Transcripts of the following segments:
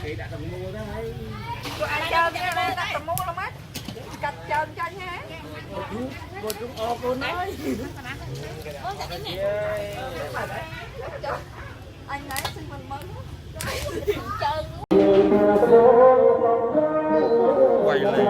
ấy đã tầm mua đó ấy có ai chơi cái này đã tầm mua lắm á cắt chơi cho nhá cô chúng cô nói anh nói xin mình mừng chơi quay lên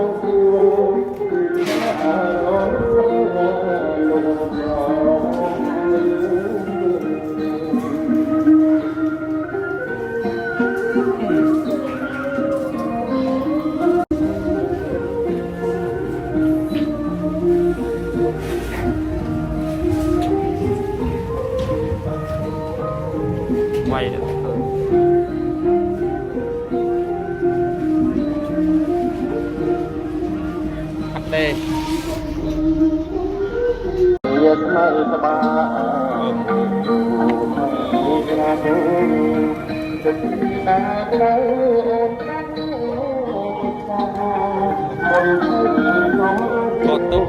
quay được đây có tốt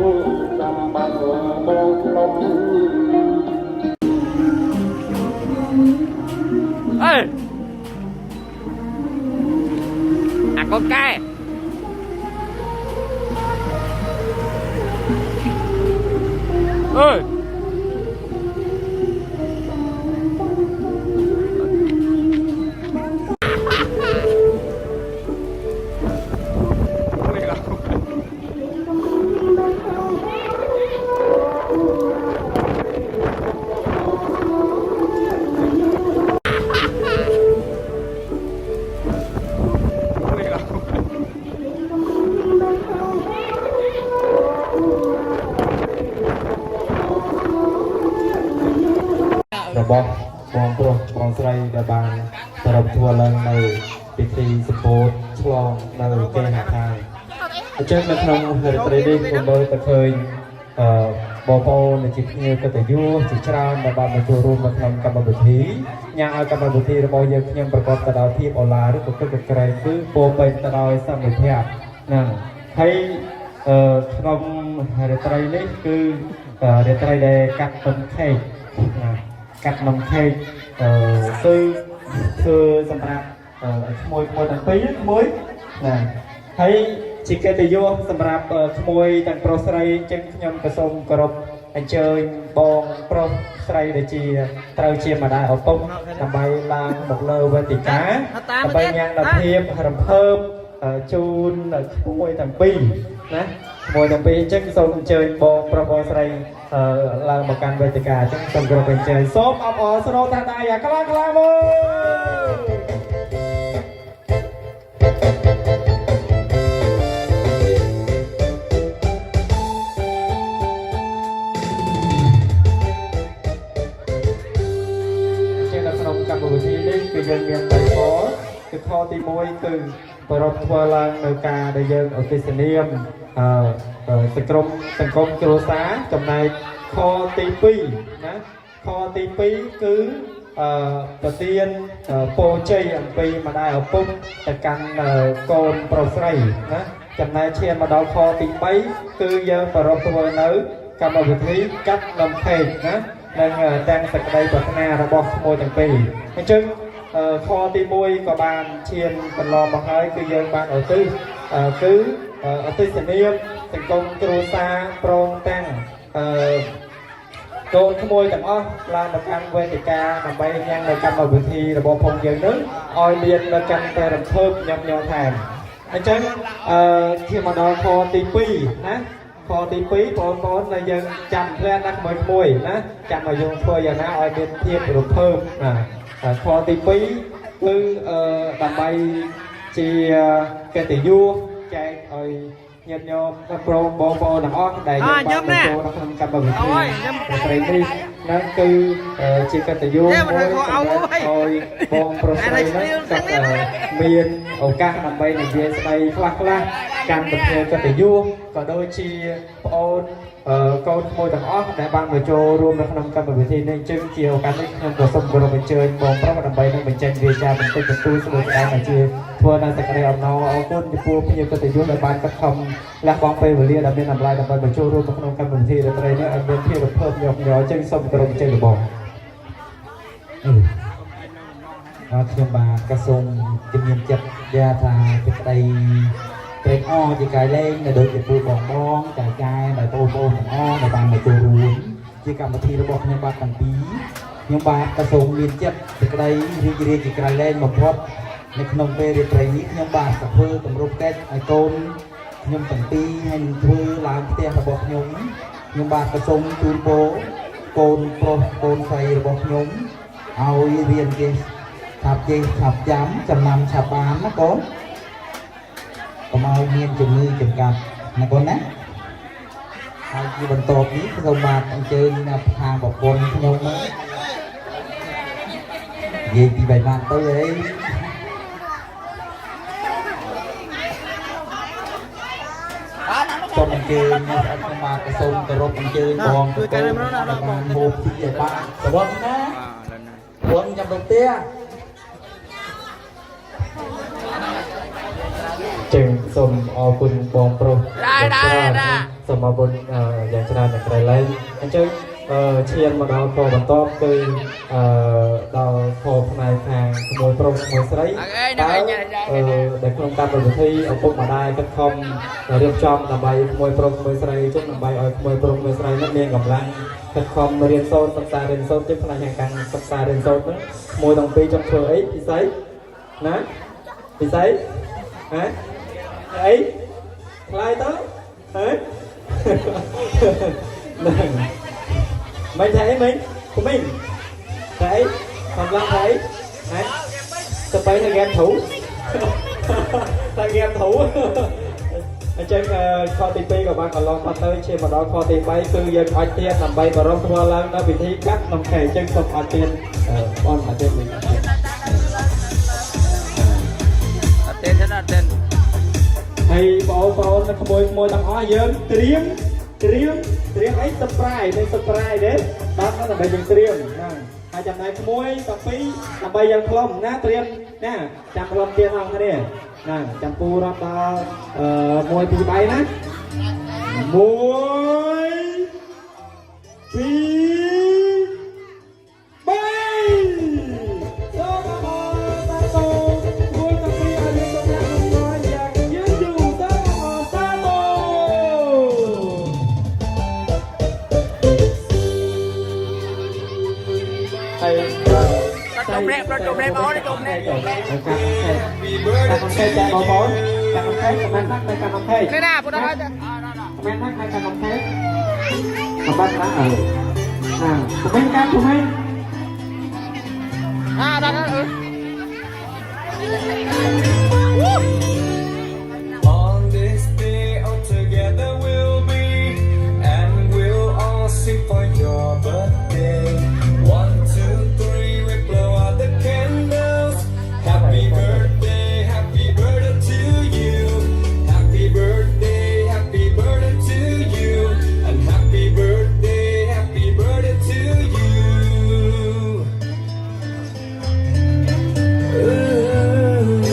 ê à con cay ơi bong pro bong srai đã bàn tập thua lần này PT support chlong nơi kê hạ thang trước là không hơi trading của tôi tập khơi bò bò là chỉ như cái tự du chỉ trao mà bạn mà chùa luôn mà làm cầm bột thí nhà ai cầm bột thí là bao giờ nhưngประกอบตลอดที่ออนไลน์หรือก็กระไรคือโปรเป็นตลอดสมัยเทียบนั่นให้trong hơi tradingនេះគឺtrading để cắt phân khay cắt nòng khayคือสำหรับขโมยต่างปีขโมยนะให้ชิคเกตโยสำหรับขโมยต่างโปรสไลจึงขยมกระสมกรบเจอบองโปรสไลเดจีเตาเชียมาได้เอาปุ๊บทำใบลางหมกเลอเวติก้าทำใบยางดาเทียบหำเพิ่มจูนขโมยต่างปีนะขโมยต่างปีจึงส่งเจอบองโปรบอสไลlà một căn về tất cả trong tầm group bên chơi shop ở solo ta ta ya kala kala mo trên là trong Campuchiaនេះគឺយើងមានតែខគឺខទី1គឺប្រពធ្វើឡើងនៅការដែលយើងអតិសនាមសង្គមគ្រួសារចំណែកខទី2ណាខទី2គឺប្រទានពរជ័យអំពីម្ដាយឪពុកទៅកាន់កូនប្រុសស្រីណាចំណែកឈានមកដល់ខទី3គឺយើងប្រពធ្វើនៅកម្មវិធីកាត់នំខេកណានិងទាំងសក្តីប្រាថ្នារបស់ក្មួយទាំងពីរអញ្ចឹងខទី1ក៏បានឈានបន្លំមកហើយគឺយើងបានឧទ្ទិសគឺឧទ្ទិសនាមសង្គមគ្រួសារព្រមទាំងកូនក្មួយទាំងអស់ឡើងមកកាន់វេទិកាដើម្បីញ៉ាំនៅកម្មវិធីរបស់ផងយើងនឹងឲ្យមាននៅកាន់តែរំភើបញ៉ាំញ៉ាំថែមអញ្ចឹងជាមកដល់ខទី2ណាខទី2បងប្អូនដែលយើងចាំផ្លែណាក្មួយណាចាំឲ្យយើងធ្វើយ៉ាងណាឲ្យមានភាពរំភើបណាខទី2គឺដើម្បីជាកិត្តិយសចែកឲ្យញាតិញោមប្រុសបងប្អូនទាំងអស់ដែលយើងបានចូលក្នុងកម្មវិធីព្រៃនេះហ្នឹងគឺជាកិត្តិយសមួយឲ្យបងប្រុសស្រីហ្នឹងមានឱកាសដើម្បីនិយាយស្ដីខ្លះ កាន់ប្រធានកិត្តិយសក៏ដូចជាប្អូនកូនក្មួយទាំងអស់ដែលបានមកចូលរួមនៅក្នុងកម្មវិធីនេះជាជាឱកាសនេះខ្ញុំក៏សូមគោរពអញ្ជើញបងប្រុសដើម្បីនឹងបញ្ចេញវាចាបន្តិចបន្តួចស្រួលស្ដាយដែលជាធ្វើនៅសេចក្តីអំណរអរគុណចំពោះភ្ញៀវកិត្តិយសដែលបានខិតខំលះបង់ពេលវេលាដ៏មានតម្លៃដើម្បីមកចូលរួមនៅក្នុងកម្មវិធីរាត្រីនេះឲ្យមានភាពរំភើបញាប់ញ័រចឹងសូមគោរពអញ្ជើញបងខ្ញុំបាទក៏សូមជំរាបចិត្តថាសេចក្តីត្រេកអរជាកាយលែងនៅដូចជាពូបងចាចាដែលបងប្អូនទាំងអស់ដែលបានមកចូលរួមជាកម្មវិធីរបស់ខ្ញុំបាទទាំងពីរខ្ញុំបាទក៏សូមមានចិត្តសេចក្តីរីករាយជាកាយលែងបំផុតនៅក្នុងពេលរាត្រីនេះខ្ញុំបាទក៏ធ្វើគម្រប់កិច្ចឲ្យកូនខ្ញុំទាំងពីរហើយនឹងធ្វើឡើងផ្ទះរបស់ខ្ញុំបាទក៏សូមជូនពរកូនប្រុសកូនស្រីរបស់ខ្ញុំឲ្យរៀនចេះឆាប់ចាំចំណាំឆាប់បានណាកូនកុំឲ្យមានជំងឺចង្កាត់ណាកូនណាហើយជាបន្តនេះសូមបាទអញ្ជើញខាងប្រពន្ធខ្ញុំមកនិយាយពីបែបបានទៅអីសូមអញ្ជើញខ្ញុំបាទក៏សូមគោរពអញ្ជើញបងប្រពន្ធបានហូបទីឲ្យបានប្រពន្ធណាប្រពន្ធចាំទៅផ្ទះจึงសូមអរគុណបងប្រុសសូមអរគុណយ៉ាងច្រើនអ្នកក្រៃលែងអញ្ចឹងឈានមកដល់ខបន្តគឺដល់ខផ្នែកខាងក្មួយប្រុសក្មួយស្រីដែលក្នុងកម្មវិធីឪពុកម្ដាយខំរៀបចំដើម្បីក្មួយប្រុសក្មួយស្រីជិះដើម្បីឲ្យក្មួយប្រុសក្មួយស្រីនោះមានកម្លាំងខំរៀនសូត្រសិក្សារៀនសូត្រជិះផ្នែកខាងការសិក្សារៀនសូត្រនោះមួយទាំងពីរចង់ធ្វើអីពិសេសណាពិសេសហ៎អីខ្លាយទៅហ៎ហ្នឹងមិនថាអីមិញពុំមិញតែអីកំឡុងតែអីហ៎ទៅទៅនៅហ្គេមធូតែហ្គេមធូអញ្ចឹងខទី2ក៏បានកន្លងផុតទៅឈានមកដល់ខទី3គឺយើងអាចទៀតដើម្បីបរិបធ្វើឡើងនៅពិធីកាត់នំខេអញ្ចឹងសូមអាចទៀតបងអាចទៀតវិញហើយបងប្អូនក្មួយទាំងអស់យើងត្រៀមអី surprise នេះ surprise ទេបាទដើម្បីយើងត្រៀមហ្នឹងហើយចំណែកក្មួយទាំងពីរដើម្បីយើងខ្លុំណាត្រៀមណាចាំខ្លុំទៀតអង្គគ្នាណាចាំពូរាប់ដល់1 2 3ណា1 2 Chụp đẹp bố đi chụp đẹp Cảm ơn thầy chạy bố bố Cảm ơn thầy comment thắc đây cảm ơn thầy cái nào comment thắc đây cảm ơn thầy comment thắc comment đó On this day all together we'll be and we'll all sing for your birthday 1, 2, 3 we blow out the candles happy birthday to you happy birthday to you and happy birthday to you Ooh.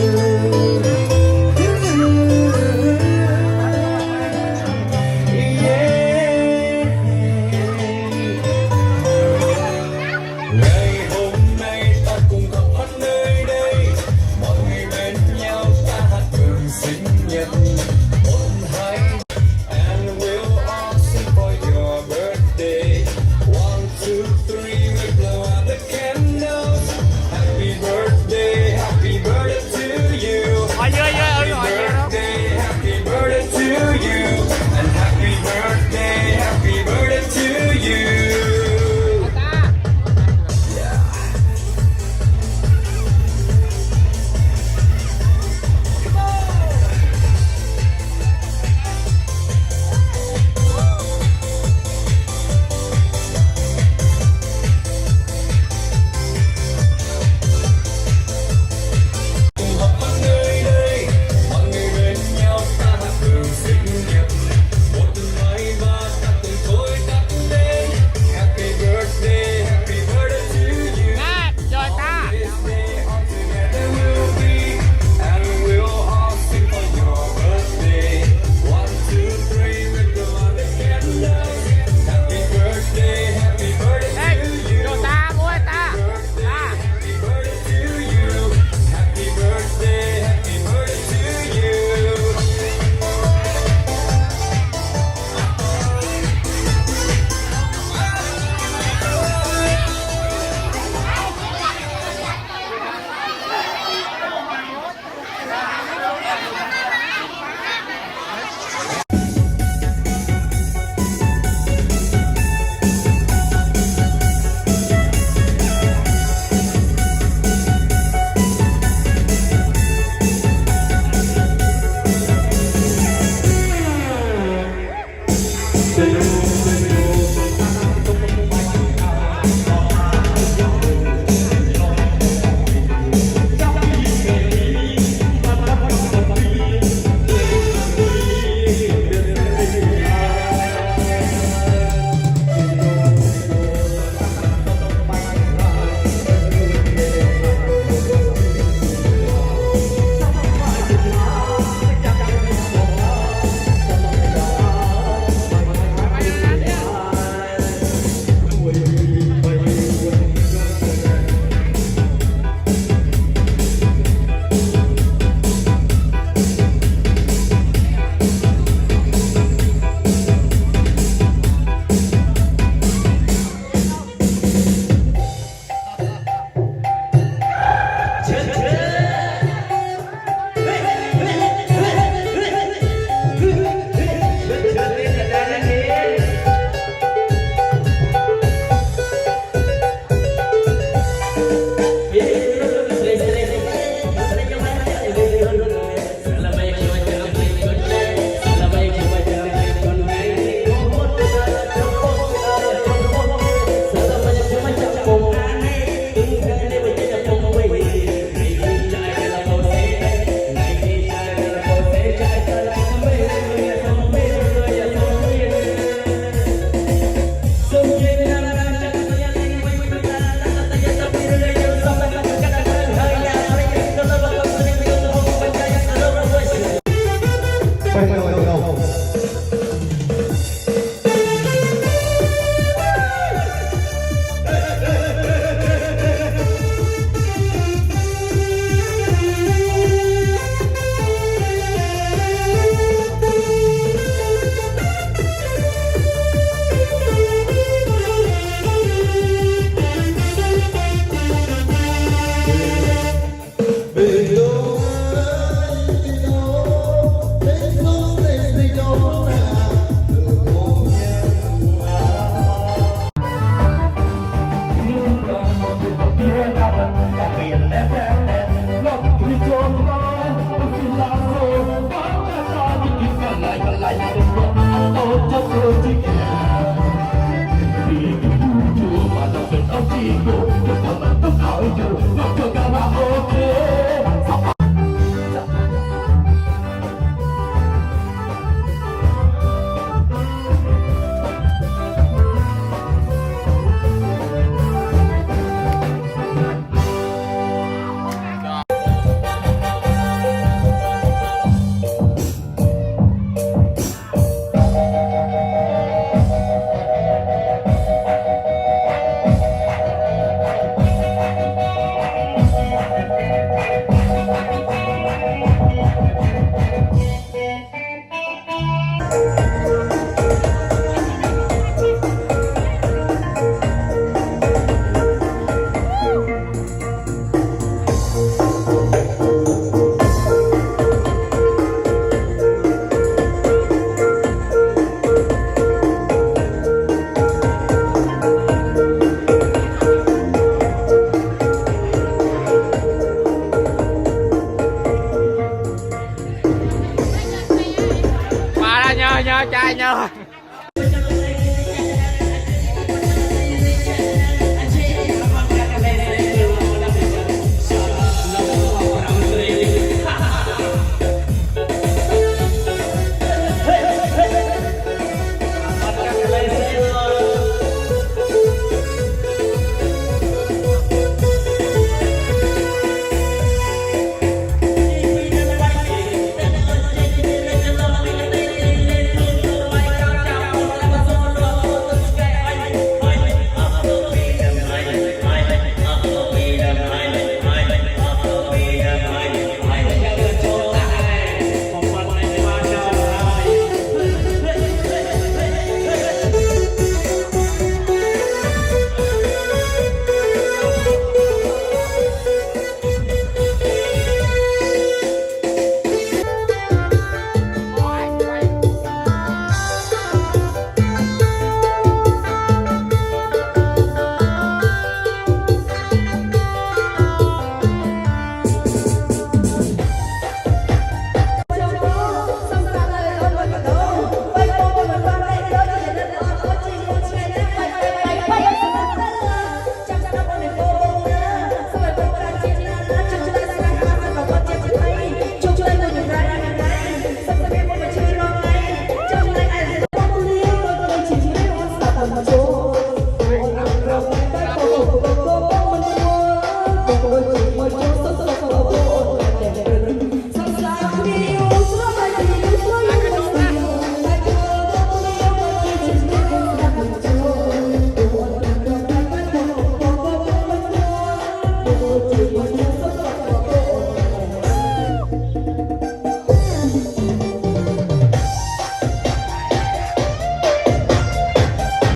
nhờ nhờ chạy nhờ